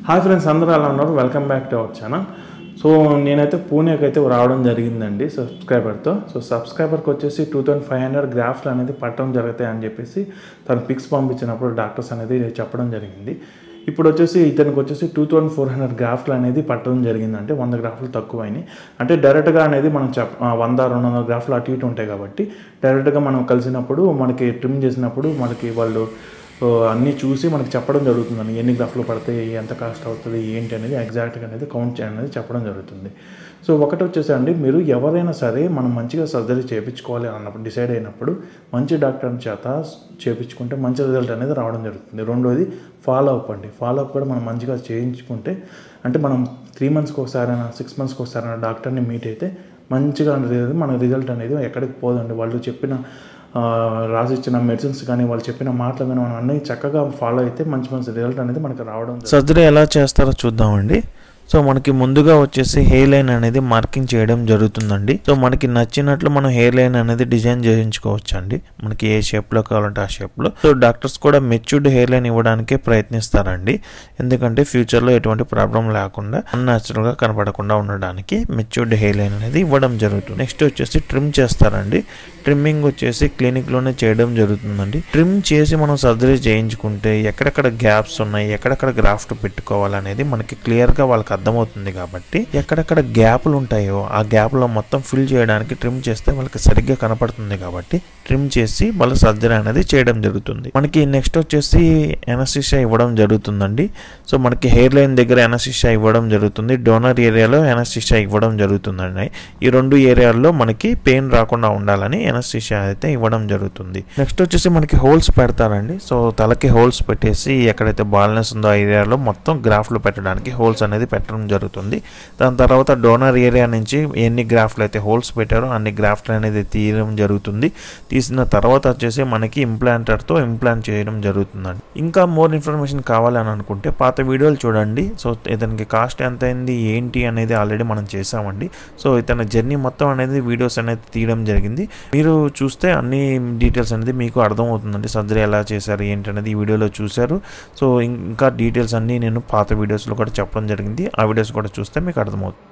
Hi friends, అందరూ ఎలా ఉన్నారు? Welcome back to our channel. So నేనైతే పూణేకి అయితే రావడం జరిగిందండి సబ్స్క్రైబర్తో. సో సబ్స్క్రైబర్కి వచ్చేసి 2500 గ్రాఫ్లు అనేది పట్టడం జరుగుతాయి అని చెప్పేసి తను పిక్స్ పంపించినప్పుడు డాక్టర్స్ అనేది చెప్పడం జరిగింది. ఇప్పుడు వచ్చేసి ఇతనికి వచ్చేసి 2400 గ్రాఫ్లు అనేది పట్టడం జరిగింది. అంటే 100 గ్రాఫ్లు తక్కువైనాయి. అంటే డైరెక్ట్గా అనేది మనం 100-200 గ్రాఫ్లు అటు ఇటు ఉంటాయి కాబట్టి డైరెక్ట్గా మనం కలిసినప్పుడు మనకి ట్రిమ్ చేసినప్పుడు మనకి వాళ్ళు అన్నీ చూసి మనకి చెప్పడం జరుగుతుందండి. ఎన్ని గ్రాఫ్లు పడతాయి, ఎంత కాస్ట్ అవుతుంది, ఏంటి అనేది ఎగ్జాక్ట్గా అనేది కౌంట్ అనేది చెప్పడం జరుగుతుంది. సో ఒకటి వచ్చేసి అండి, మీరు ఎవరైనా సరే మనం మంచిగా సర్జరీ చేయించుకోవాలి అన్నప్పుడు డిసైడ్ అయినప్పుడు మంచి డాక్టర్ చేత చేయించుకుంటే మంచి రిజల్ట్ అనేది రావడం జరుగుతుంది. రెండోది ఫాలో అప్ అండి. ఫాలో అప్ కూడా మనం మంచిగా చేయించుకుంటే, అంటే మనం 3 మంత్స్కి ఒకసారైనా 6 మంత్స్కి ఒకసారైనా డాక్టర్ని మీట్ అయితే మంచిగా మన రిజల్ట్ అనేది ఎక్కడికి పోదండి. వాళ్ళు చెప్పిన రాసిచ్చిన మెడిసిన్స్ కానీ వాళ్ళు చెప్పిన మాటలు కానీ మనం అన్నీ చక్కగా ఫాలో అయితే మంచి రిజల్ట్ అనేది మనకు రావడం. సర్జరీ ఎలా చేస్తారో చూద్దామండి. సో మనకి ముందుగా వచ్చేసి హెయిర్ లైన్ అనేది మార్కింగ్ చేయడం జరుగుతుందండి. సో మనకి నచ్చినట్లు మనం హెయిర్ లైన్ అనేది డిజైన్ చేయించుకోవచ్చు అండి. మనకి ఏ షేప్లో కావాలంటే ఆ షేప్లో. సో డాక్టర్స్ కూడా మెచ్యూర్డ్ హెయిర్ లైన్ ఇవ్వడానికే ప్రయత్నిస్తారండి. ఎందుకంటే ఫ్యూచర్లో ఎటువంటి ప్రాబ్లం లేకుండా అన్యాచురల్గా కనపడకుండా ఉండడానికి మెచ్యూర్డ్ హెయిర్ లైన్ అనేది ఇవ్వడం జరుగుతుంది. నెక్స్ట్ వచ్చేసి ట్రిమ్ చేస్తారండి. ట్రిమ్మింగ్ వచ్చేసి క్లినిక్లోనే చేయడం జరుగుతుందండి. ట్రిమ్ చేసి మనం సర్జరీ చేయించుకుంటే ఎక్కడెక్కడ గ్యాప్స్ ఉన్నాయి, ఎక్కడెక్కడ గ్రాఫ్ట్ పెట్టుకోవాలనేది మనకి క్లియర్గా వాళ్ళకి అర్థమవుతుంది. కాబట్టి ఎక్కడెక్కడ గ్యాప్లు ఉంటాయో ఆ గ్యాప్లో మొత్తం ఫిల్ చేయడానికి ట్రిమ్ చేస్తే వాళ్ళకి సరిగ్గా కనపడుతుంది. కాబట్టి ట్రిమ్ చేసి వాళ్ళ సర్జరీ అనేది చేయడం జరుగుతుంది. మనకి నెక్స్ట్ వచ్చేసి ఎనస్థీషియా ఇవ్వడం జరుగుతుందండి. సో మనకి హెయిర్ లైన్ దగ్గర ఎనస్థీషియా ఇవ్వడం జరుగుతుంది. డోనర్ ఏరియాలో ఎనస్థీషియా ఇవ్వడం జరుగుతుందండి. ఈ 2 ఏరియాల్లో మనకి పెయిన్ రాకుండా ఉండాలని ఎనస్థీషియా అయితే ఇవ్వడం జరుగుతుంది. నెక్స్ట్ వచ్చేసి మనకి హోల్స్ పెడతారండి. సో తలకి హోల్స్ పెట్టేసి ఎక్కడైతే బాల్నెస్ ఉందో ఆ ఏరియాలో మొత్తం గ్రాఫ్లు పెట్టడానికి హోల్స్ అనేది పెట్టడం జరుగుతుంది. దాని తర్వాత డోనర్ ఏరియా నుంచి ఎన్ని గ్రాఫ్లు అయితే హోల్స్ పెట్టారో అన్ని గ్రాఫ్లు అనేది తీయడం జరుగుతుంది. తీసిన తర్వాత వచ్చేసి మనకి ఇంప్లాంటర్తో ఇంప్లాంట్ చేయడం జరుగుతుందండి. ఇంకా మోర్ ఇన్ఫర్మేషన్ కావాలని అనుకుంటే పాత వీడియోలు చూడండి. సో ఇతనికి కాస్ట్ ఎంత అయింది ఏంటి అనేది ఆల్రెడీ మనం చేసామండి. సో ఇతని జర్నీ మొత్తం అనేది వీడియోస్ అనేది తీయడం జరిగింది. మీరు చూస్తే అన్ని డీటెయిల్స్ అనేది మీకు అర్థమవుతుందండి. సర్జరీ ఎలా చేశారు ఏంటి అనేది ఈ వీడియోలో చూశారు. సో ఇంకా డీటెయిల్స్ అన్నీ నేను పాత వీడియోస్లో కూడా చెప్పడం జరిగింది. ఆ వీడియోస్ కూడా చూస్తే మీకు అర్థమవుతుంది.